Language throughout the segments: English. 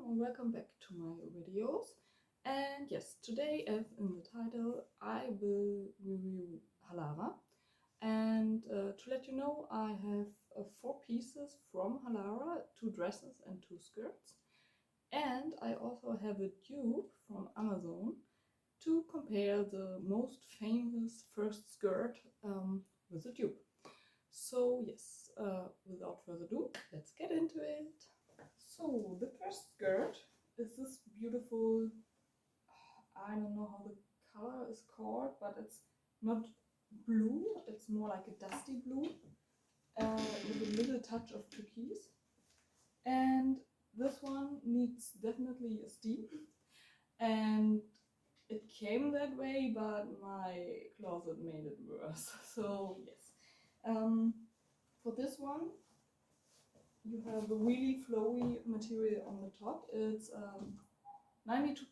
and welcome back to my videos. And yes, today, as in the title, I will review Halara. And to let you know, I have 4 pieces from Halara, 2 dresses and 2 skirts. And I also have a dupe from Amazon to compare the most famous first skirt with the dupe. So yes, without further ado, let's get into it. So the first skirt is this beautiful, I don't know how the color is called, but it's not blue, it's more like a dusty blue with a little touch of turquoise. And this one needs definitely a steam, and it came that way, but my closet made it worse. So yes, for this one you have a really flowy material on the top. It's 92%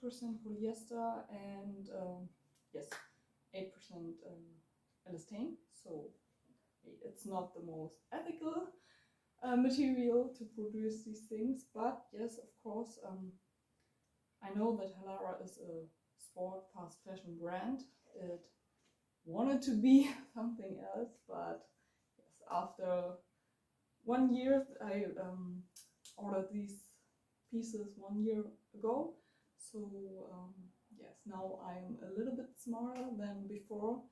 polyester and yes, 8% elastane. So it's not the most ethical material to produce these things, but yes, of course, I know that Halara is a sport fast fashion brand. It wanted to be something else, but yes, after 1 year I ordered these pieces 1 year ago. So yes, now I'm a little bit smarter than before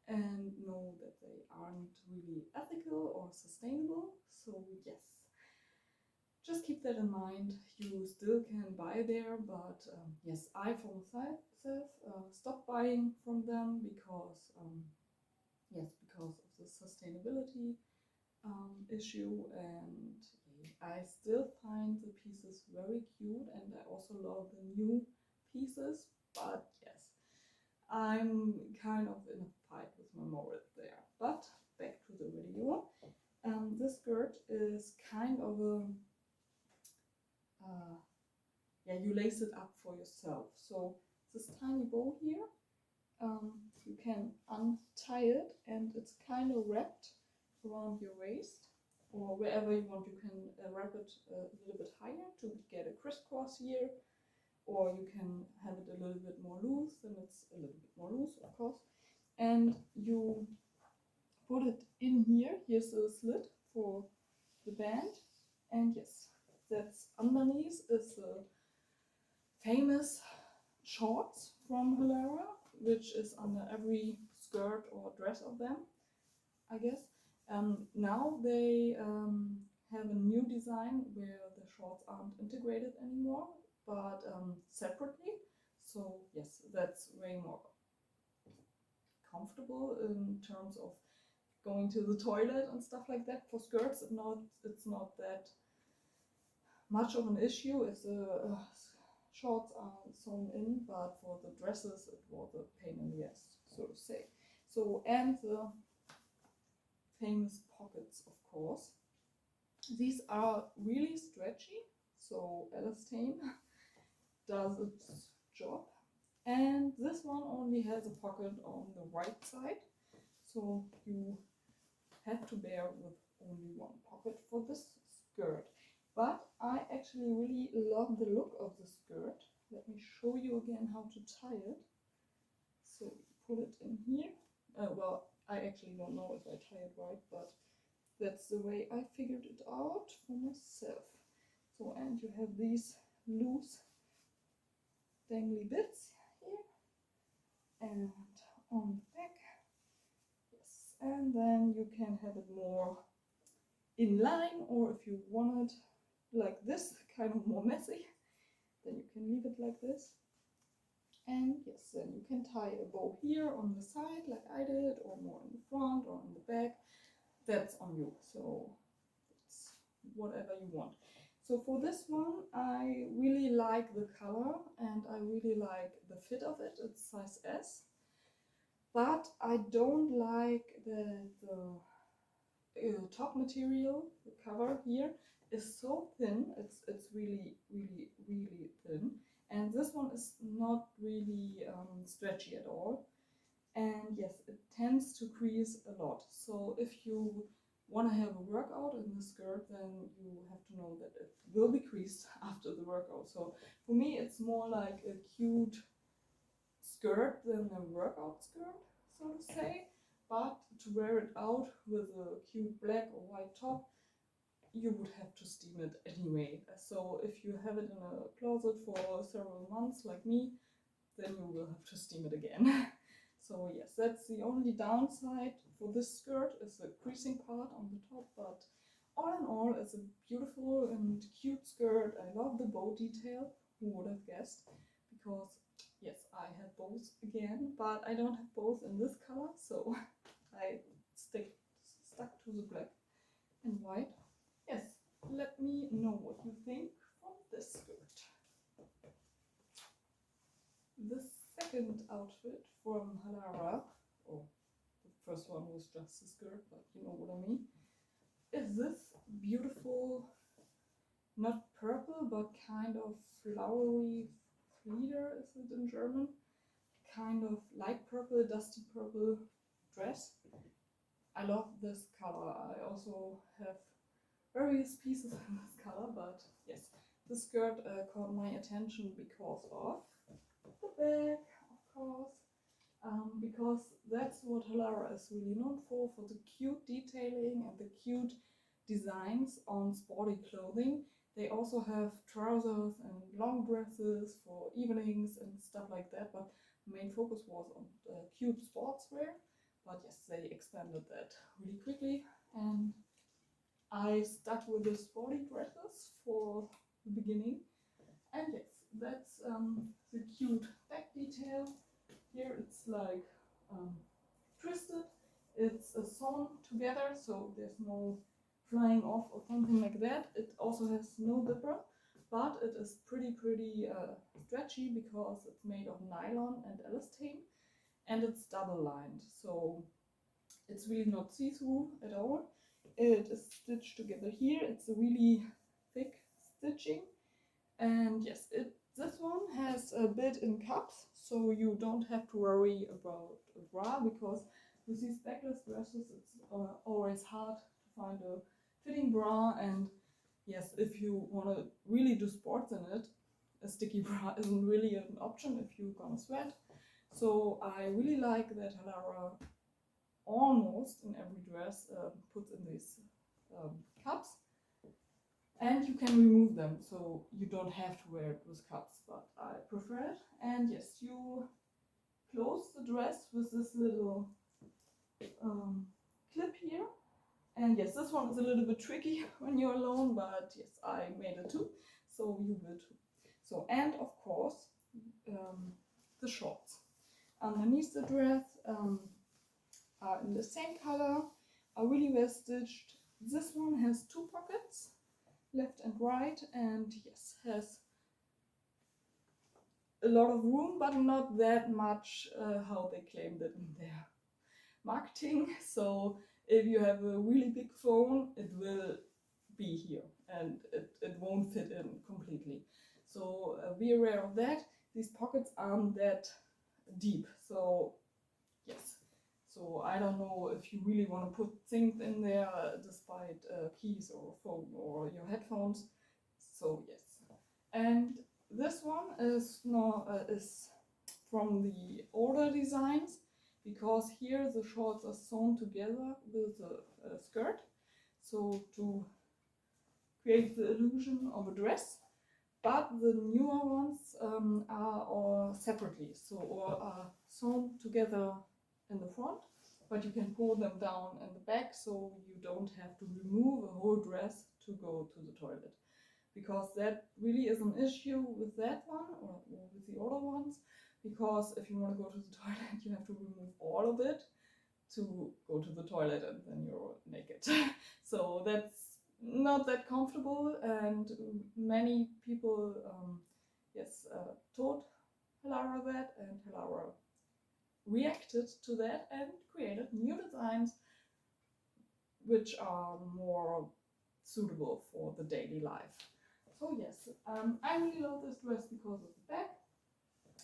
and know that they aren't really ethical or sustainable. So yes, just keep that in mind. You still can buy there, but yes, I for myself stopped buying from them because yes, because of the sustainability issue, and I still find the pieces very cute, and I also love the new pieces, but yes, I'm kind of in a fight with my morals there. But back to the video. This skirt is kind of a yeah, you lace it up for yourself. So this tiny bow here, you can untie it, and it's kind of wrapped around your waist, or wherever you want. You can wrap it a little bit higher to get a crisscross here, or you can have it a little bit more loose, then it's a little bit more loose, of course. And you put it in here. Here's a slit for the band, and yes, that's underneath is the famous shorts from Halara, which is under every skirt or dress of them, I guess. Now they have a new design where the shorts aren't integrated anymore, but separately. So yes, that's way more comfortable in terms of going to the toilet and stuff like that. For skirts, it's not that much of an issue if the shorts are sewn in, but for the dresses it was a pain in the ass, so to say. So, and the famous pockets, of course. These are really stretchy, so elastane does its job. And this one only has a pocket on the right side, so you have to bear with only one pocket for this skirt. But I actually really love the look of the skirt. Let me show you again how to tie it. So you put it in here. Well, I actually don't know if I tie it right, but that's the way I figured it out for myself. So, and you have these loose dangly bits here and on the back. Yes, and then you can have it more in line, or if you want it like this, kind of more messy, then you can leave it like this. And yes, then you can tie a bow here on the side like I did, or more in the front or in the back. That's on you, so it's whatever you want. So for this one, I really like the color and I really like the fit of it. It's size S, but I don't like the top material. The cover here is so thin. It's really thin, and this one is not really stretchy at all. And yes, it tends to crease a lot. So if you want to have a workout in the skirt, then you have to know that it will be creased after the workout. So for me, it's more like a cute skirt than a workout skirt, so to say. But to wear it out with a cute black or white top, you would have to steam it anyway. So if you have it in a closet for several months like me, then you will have to steam it again. So yes, that's the only downside for this skirt, is the creasing part on the top, but all in all, it's a beautiful and cute skirt. I love the bow detail, who would have guessed, because yes, I have bows again, but I don't have bows in this color, so I stuck to the black and white. Yes, let me know what you think from this skirt. The second outfit from Halara, oh, the first one was just a skirt, but you know what I mean, is this beautiful, not purple, but kind of flowery Flieder, is it in German? Kind of light purple, dusty purple dress. I love this color. I also have various pieces in this color, but yes, this skirt caught my attention because of the back, of course, because that's what Halara is really known for the cute detailing and the cute designs on sporty clothing. They also have trousers and long dresses for evenings and stuff like that, but the main focus was on cute sportswear. But yes, they expanded that really quickly, and I stuck with the sporty dresses for the beginning. And yes, that's the cute back detail. Here it's like twisted, it's sewn together, so there's no flying off or something like that. It also has no zipper, but it is pretty stretchy because it's made of nylon and elastane, and it's double lined, so it's really not see-through at all. It is stitched together here. It's a really thick stitching, and yes, this one has a bit in cups, so you don't have to worry about a bra, because with these backless dresses it's always hard to find a fitting bra. And yes, if you want to really do sports in it, a sticky bra isn't really an option if you're gonna sweat. So I really like that Halara almost in every dress puts in these cups, and you can remove them, so you don't have to wear it with cups, but I prefer it. And yes, you close the dress with this little clip here. And yes, this one is a little bit tricky when you're alone, but yes, I made it too, so you will too. So, and of course, the shorts underneath the dress are in the same color, are really well stitched. This one has two pockets, left and right, and yes, has a lot of room, but not that much how they claimed it in their marketing. So if you have a really big phone, it will be here and it won't fit in completely. So be aware of that. These pockets aren't that deep, so yes. So I don't know if you really want to put things in there despite keys or phone or your headphones. So yes. And this one is from the older designs, because here the shorts are sewn together with the skirt, so to create the illusion of a dress. But the newer ones are all separately, so or are sewn together in the front, but you can pull them down in the back, so you don't have to remove a whole dress to go to the toilet, because that really is an issue with that one or with the older ones, because if you want to go to the toilet, you have to remove all of it to go to the toilet, and then you're naked. So that's not that comfortable, and many people told Halara that, and Halara reacted to that and created new designs which are more suitable for the daily life. So yes, I really love this dress because of the back.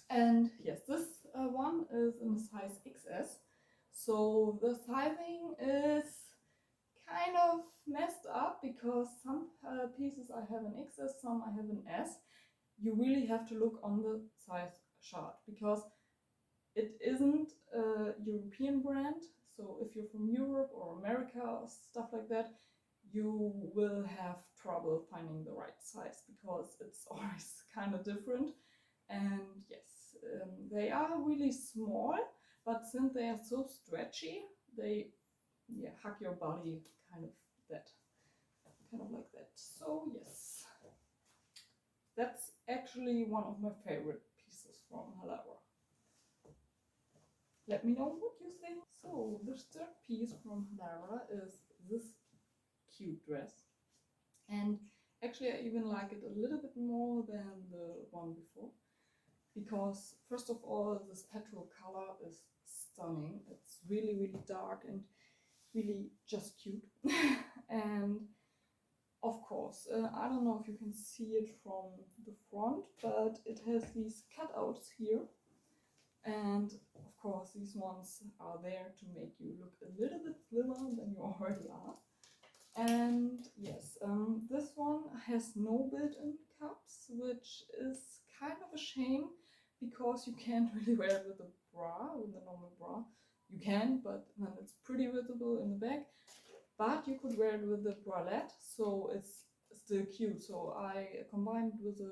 And yes, this one is in size XS. So the sizing is kind of messed up because some pieces I have an XS, some I have an S. You really have to look on the size chart because it isn't a European brand. So if you're from Europe or America or stuff like that, you will have trouble finding the right size because it's always kind of different. And yes, they are really small, but since they are so stretchy, they hug your body kind of like that. So yes, that's actually one of my favorite pieces from Halara. Let me know what you think. So the third piece from Halara is this cute dress, and actually I even like it a little bit more than the one before because first of all this petrol color is stunning. It's really dark and really just cute. And of course, I don't know if you can see it from the front, but it has these cutouts here. And of course, these ones are there to make you look a little bit slimmer than you already are. And yes, this one has no built-in cups, which is kind of a shame because you can't really wear it with a bra, with a normal bra. You can, but then it's pretty visible in the back. But you could wear it with a bralette, so it's still cute. So I combined with a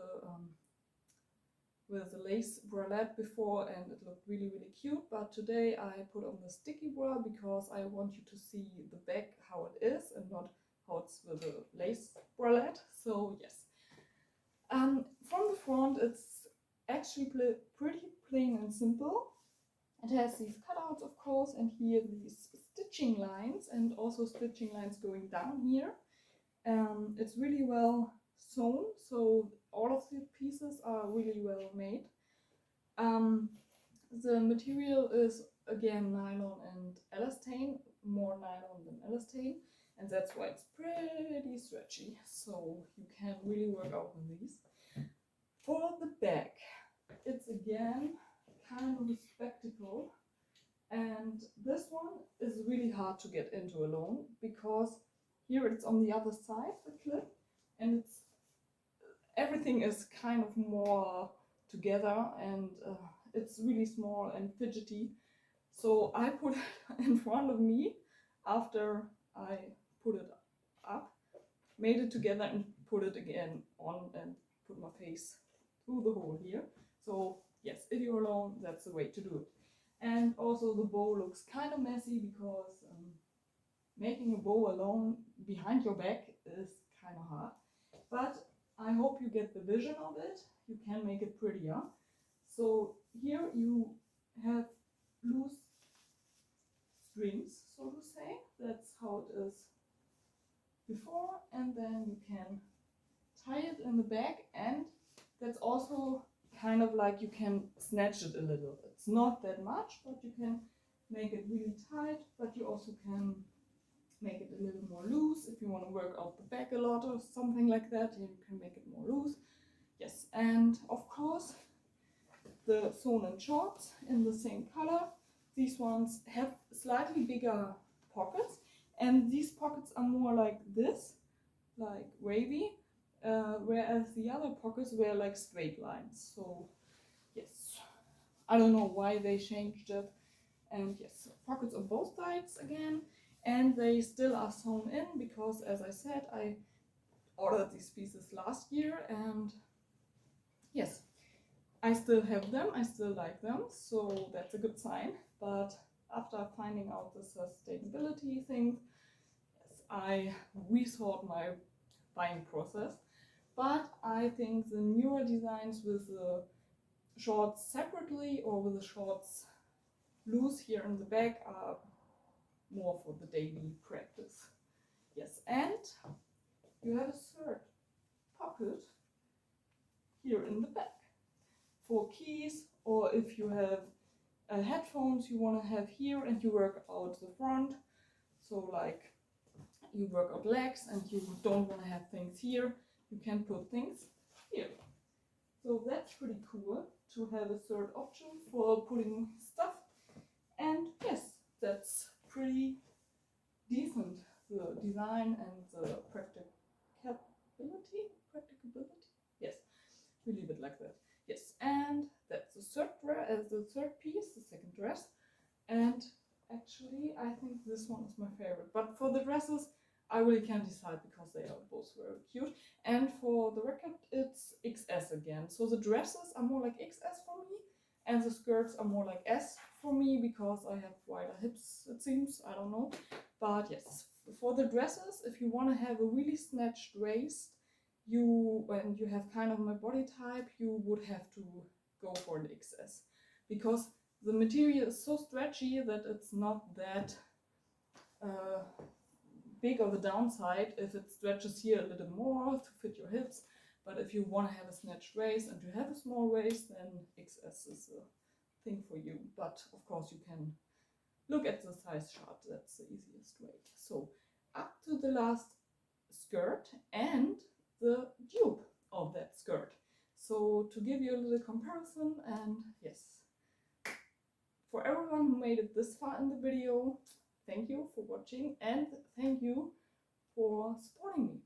lace bralette before, and it looked really cute. But today I put on the sticky bra because I want you to see the back how it is and not how it's with a lace bralette. So yes, from the front it's actually pretty plain and simple. It has these cutouts, of course, and here these stitching lines, and also stitching lines going down here. It's really well sewn, so all of the pieces are really well made. The material is again nylon and elastane, more nylon than elastane, and that's why it's pretty stretchy, so you can really work out with these. For the back, it's again kind of a spectacle, and this one is really hard to get into alone because here it's on the other side, the clip, and everything is kind of more together, and it's really small and fidgety. So I put it in front of me after I put it up, made it together and put it again on and put my face through the hole here. So yes, if you're alone, that's the way to do it. And also the bow looks kind of messy because making a bow alone behind your back is kind of hard. But I hope you get the vision of it. You can make it prettier. So here you have loose strings, so to say. That's how it is before, and then you can tie it in the back, and that's also kind of like you can snatch it a little. It's not that much, but you can make it really tight, but you also can make it a little more loose if you want to work out the back a lot or something like that. You can make it more loose. Yes, and of course the sewn-in shorts in the same color. These ones have slightly bigger pockets, and these pockets are more like this, like wavy, whereas the other pockets were like straight lines. So yes, I don't know why they changed it. And yes, pockets on both sides again, and they still are sewn in because, as I said, I ordered these pieces last year, and yes, I still have them, I still like them, so that's a good sign. But after finding out the sustainability thing, yes, I rethought my buying process. But I think the newer designs with the shorts separately or with the shorts loose here in the back are more for the daily practice. Yes, and you have a third pocket here in the back for keys, or if you have headphones you want to have here and you work out the front, so like you work out legs and you don't want to have things here, you can put things here. So that's pretty cool to have a third option for putting stuff. And yes, that's pretty decent the design and the practicability. Yes, we leave it like that. Yes, and that's the third piece, the second dress. And actually, I think this one is my favorite. But for the dresses, I really can't decide because they are both very cute. And for the record, it's XS again. So the dresses are more like XS for me, and the skirts are more like S for me because I have wider hips, it seems. I don't know. But yes, for the dresses, if you want to have a really snatched waist, and you have kind of my body type, you would have to go for an XS because the material is so stretchy that it's not that big of a downside if it stretches here a little more to fit your hips. But if you want to have a snatched waist and you have a small waist, then XS is a thing for you. But of course you can look at the size chart, that's the easiest way. So up to the last skirt and the dupe of that skirt. So to give you a little comparison, and yes, for everyone who made it this far in the video, thank you for watching and thank you for supporting me.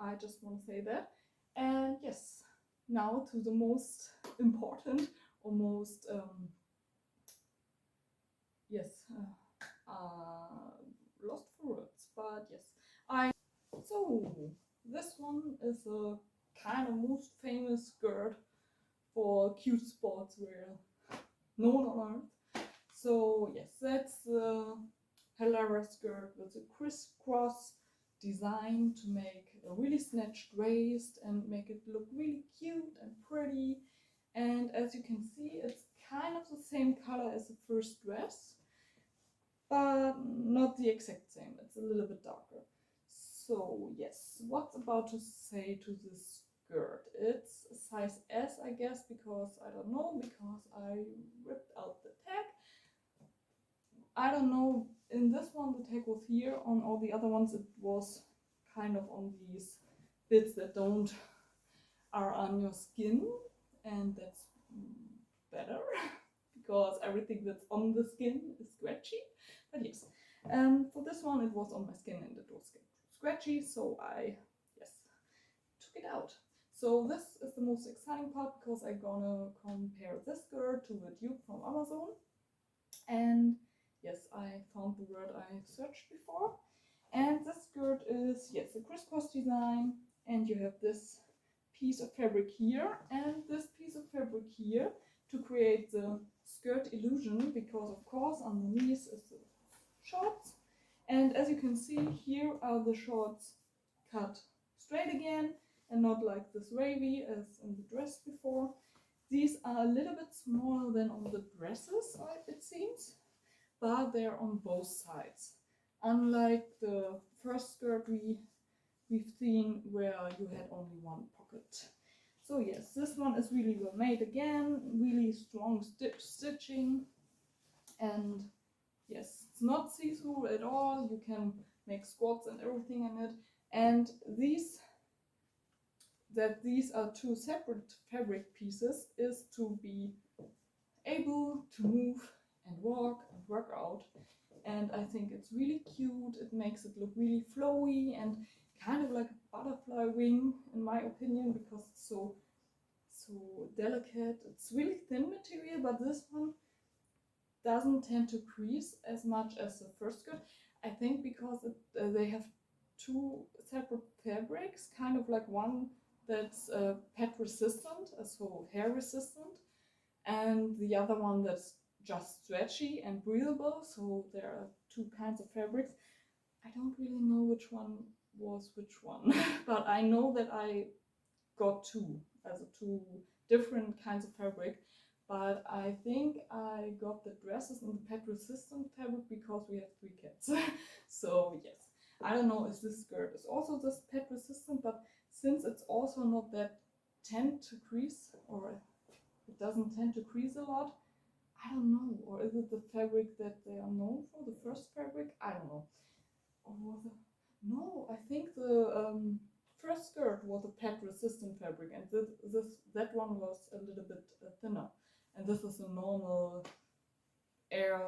I just want to say that. And yes, now to the most important or most lost for words, but yes, so this one is a kind of most famous skirt for cute sportswear known on earth. So yes, that's the Halara skirt with a crisscross design to make a really snatched waist and make it look really cute and pretty. And as you can see, it's kind of the same color as the first dress, but not the exact same. It's a little bit darker. So yes, what's about to say to this skirt? It's a size S, I guess, because I don't know, because I ripped out the tag. I don't know, in this one the tag was here, on all the other ones it was kind of on these bits that are on your skin, and that's better because everything that's on the skin is scratchy. But yes, for this one it was on my skin and it was scratchy, so I took it out. So this is the most exciting part because I'm gonna compare this skirt to a dupe from Amazon. And yes, I found the word I searched before. And this skirt is, yes, a crisscross design, and you have this piece of fabric here and this piece of fabric here to create the skirt illusion, because of course underneath is the shorts. And as you can see, here are the shorts cut straight again and not like this wavy as in the dress before. These are a little bit smaller than on the dresses, it seems, but they're on both sides. Unlike the first skirt we've seen where you had only one pocket. So yes, this one is really well made again, really strong stitching, and yes, it's not see-through at all. You can make squats and everything in it. And these are two separate fabric pieces is to be able to move and walk and work out. And I think it's really cute. It makes it look really flowy and kind of like a butterfly wing, in my opinion, because it's so delicate. It's really thin material, but this one doesn't tend to crease as much as the first skirt. I think because they have two separate fabrics, kind of like one that's pet resistant, so hair resistant, and the other one that's just stretchy and breathable. So there are two kinds of fabrics. I don't really know which one was which one, but I know that I got two different kinds of fabric. But I think I got the dresses in the pet resistant fabric because we have 3 cats. So yes, I don't know if this skirt is also this pet resistant, but since it's also not that tend to crease, or it doesn't tend to crease a lot, I don't know. Or is it the fabric that they are known for, the first fabric? I don't know. Or was it? No, I think the first skirt was a pet resistant fabric, and that one was a little bit thinner. And this is a normal air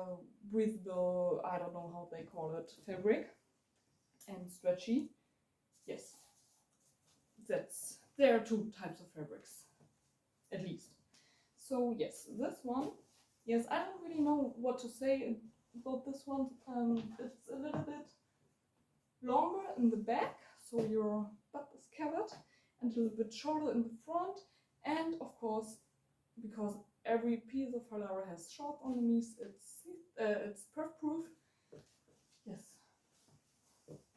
breathable, I don't know how they call it, fabric. and stretchy. Yes, there are two types of fabrics, at least. So yes, this one, yes, I don't really know what to say about this one. It's a little bit longer in the back, so your butt is covered, and a little bit shorter in the front, and of course, because every piece of Halara has shorts underneath, it's perf proof. Yes,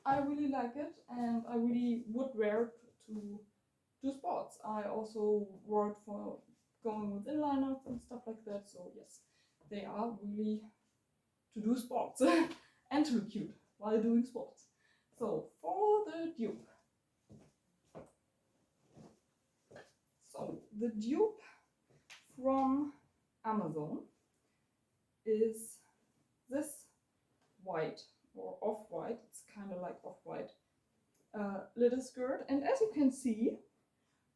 I really like it, and I really would wear it to do sports. I also wore it for going with inliners and stuff like that, so yes, they are really to do sports and to look cute while doing sports. So for the dupe. So the dupe from Amazon is this white or off-white, it's kind of like off-white little skirt, and as you can see,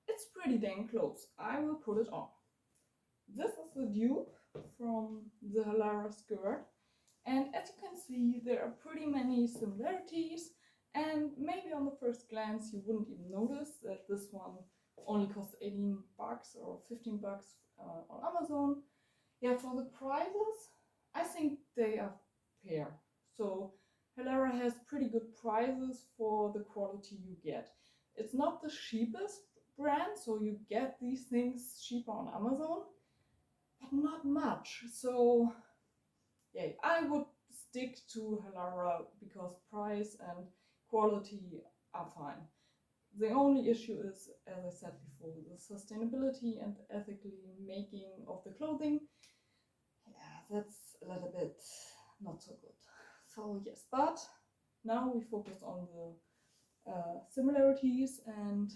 it's pretty dang close. I will put it on. This is the dupe from the Halara skirt, and as you can see, there are pretty many similarities, and maybe on the first glance you wouldn't even notice that this one only costs 18 bucks or 15 bucks on Amazon. Yeah, for the prices, I think they are fair. So Halara has pretty good prices for the quality you get. It's not the cheapest brand, so you get these things cheaper on Amazon, but not much. So yeah, I would stick to Halara because price and quality are fine. The only issue is, as I said before, the sustainability and ethically making of the clothing. Yeah, that's a little bit not so good. So yes, but now we focus on the similarities, and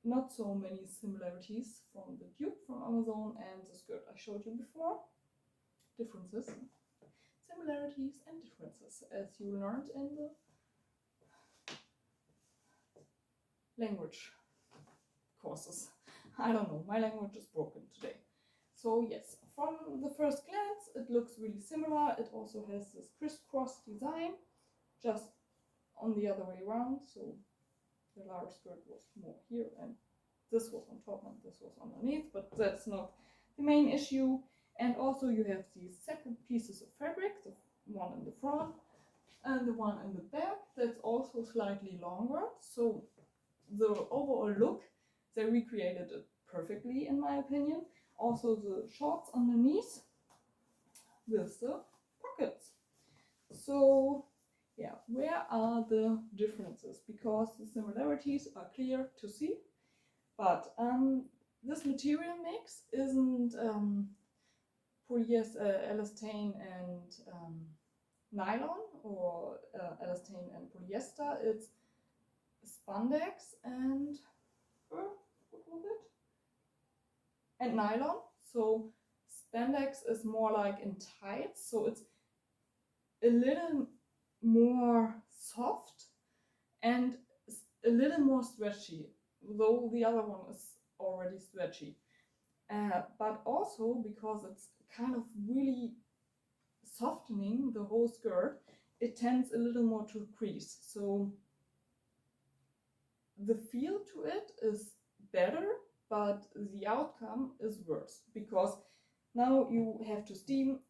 not so many similarities from the dupe from Amazon and the skirt I showed you before. Differences, similarities and differences, as you learned in the language courses. I don't know, my language is broken today. So yes, from the first glance it looks really similar. It also has this crisscross design, just on the other way around. So the large skirt was more here and this was on top and this was underneath, but that's not the main issue. And also you have these separate pieces of fabric, the one in the front and the one in the back, that's also slightly longer. So the overall look, they recreated it perfectly in my opinion. Also the shorts underneath with the pockets. So yeah, where are the differences? Because the similarities are clear to see, but this material mix isn't polyester, elastane and nylon, or elastane and polyester. It's spandex and what was it? And nylon. So spandex is more like in tights, so it's a little more soft and a little more stretchy, though the other one is already stretchy. But also because it's kind of really softening the whole skirt, it tends a little more to crease. So the feel to it is better, but the outcome is worse, because now you have to steam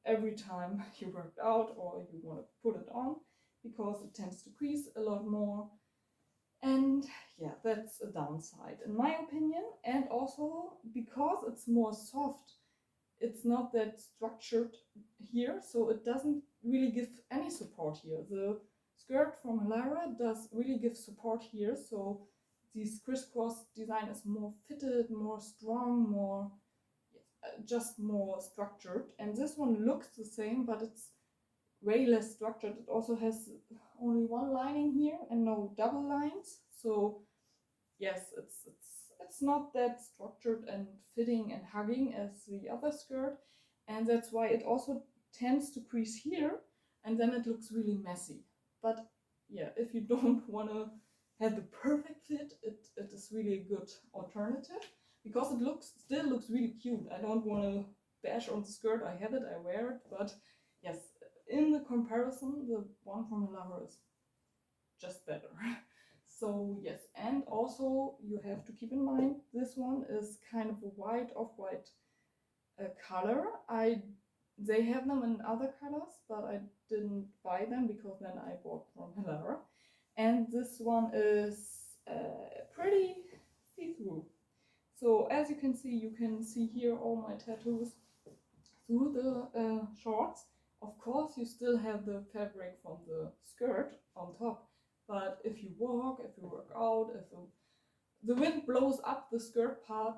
every time you work out or you want to put it on, because it tends to crease a lot more. And yeah, that's a downside in my opinion. And also because it's more soft, it's not that structured here, so it doesn't really give any support here. The skirt from Halara does really give support here, so this crisscross design is more fitted, more strong, more just more structured. And this one looks the same, but it's way less structured. It also has only one lining here and no double lines. So yes, it's not that structured and fitting and hugging as the other skirt, and that's why it also tends to crease here, and then it looks really messy. But yeah, if you don't want to have the perfect fit, it is really a good alternative, because it still looks really cute. I don't want to bash on the skirt. I have it, I wear it, but yes, in the comparison, the one from Halara is just better. So yes, and also you have to keep in mind this one is kind of a white, off-white color. They have them in other colors, but I didn't buy them because then I bought from Halara. And this one is pretty see-through. So as you can see here all my tattoos through the shorts. Of course, you still have the fabric from the skirt on top, but if you walk, if you work out, if the wind blows up the skirt part,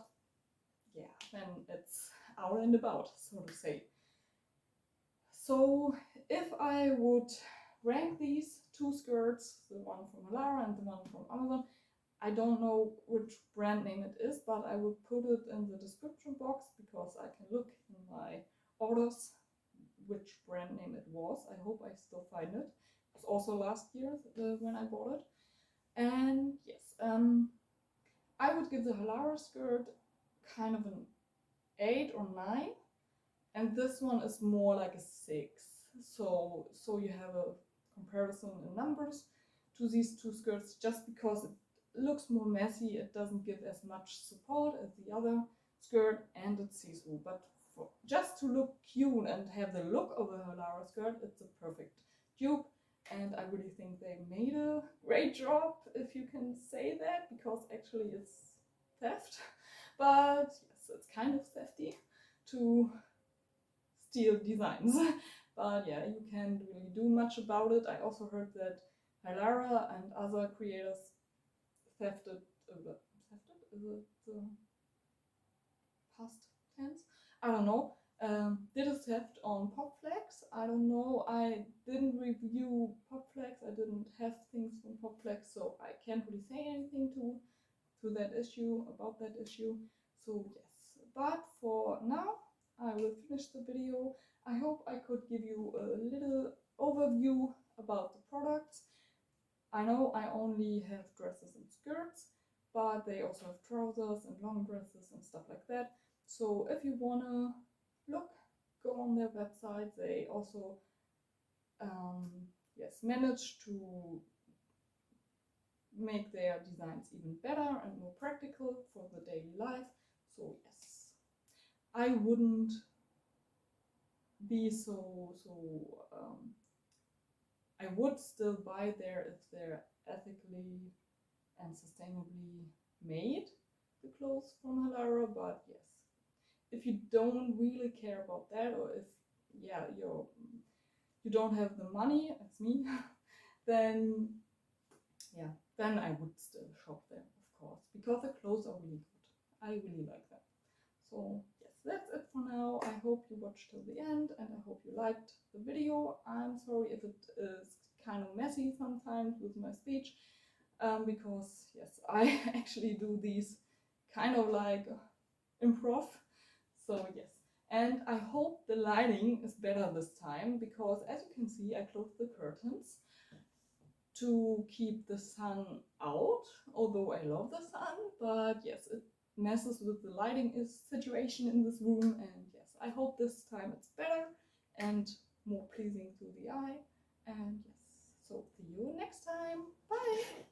yeah, then it's out and about, so to say. So if I would rank these two skirts, the one from Halara and the one from Amazon, I don't know which brand name it is, but I will put it in the description box because I can look in my orders which brand name it was. I hope I still find it. It was also last year when I bought it. And yes, I would give the Halara skirt kind of an 8 or 9, and this one is more like a 6. So you have a comparison in numbers to these two skirts, just because it looks more messy, it doesn't give as much support as the other skirt, and it's see-through. But just to look cute and have the look of a Halara skirt, it's a perfect dupe, and I really think they made a great job, if you can say that, because actually it's theft. But yes, it's kind of thefty to steal designs. But yeah, you can't really do much about it. I also heard that Halara and other creators thefted is it the past tense? I don't know. Did a theft on Pop Flags? I don't know. I didn't review Pop Flags. I didn't have things from Pop Flags, so I can't really say anything to that issue, about that issue. So yes, but for now I will finish the video. I hope I could give you a little overview about the products. I know I only have dresses and skirts, but they also have trousers and long dresses and stuff like that. So if you wanna look, go on their website. They also yes, manage to make their designs even better and more practical for the daily life. So yes, I wouldn't be I would still buy there if they're ethically and sustainably made, the clothes from Halara. But yes, if you don't really care about that, or if you don't have the money, as me, then I would still shop there, of course, because the clothes are really good. I really like them. So yes, that's it for now. I hope you watched till the end, and I hope you liked the video. I'm sorry if it is kind of messy sometimes with my speech, because yes, I actually do these kind of like improv. So yes, and I hope the lighting is better this time, because as you can see, I closed the curtains to keep the sun out, although I love the sun. But yes, it messes with the lighting situation in this room, and yes, I hope this time it's better and more pleasing to the eye. And yes, so see you next time. Bye!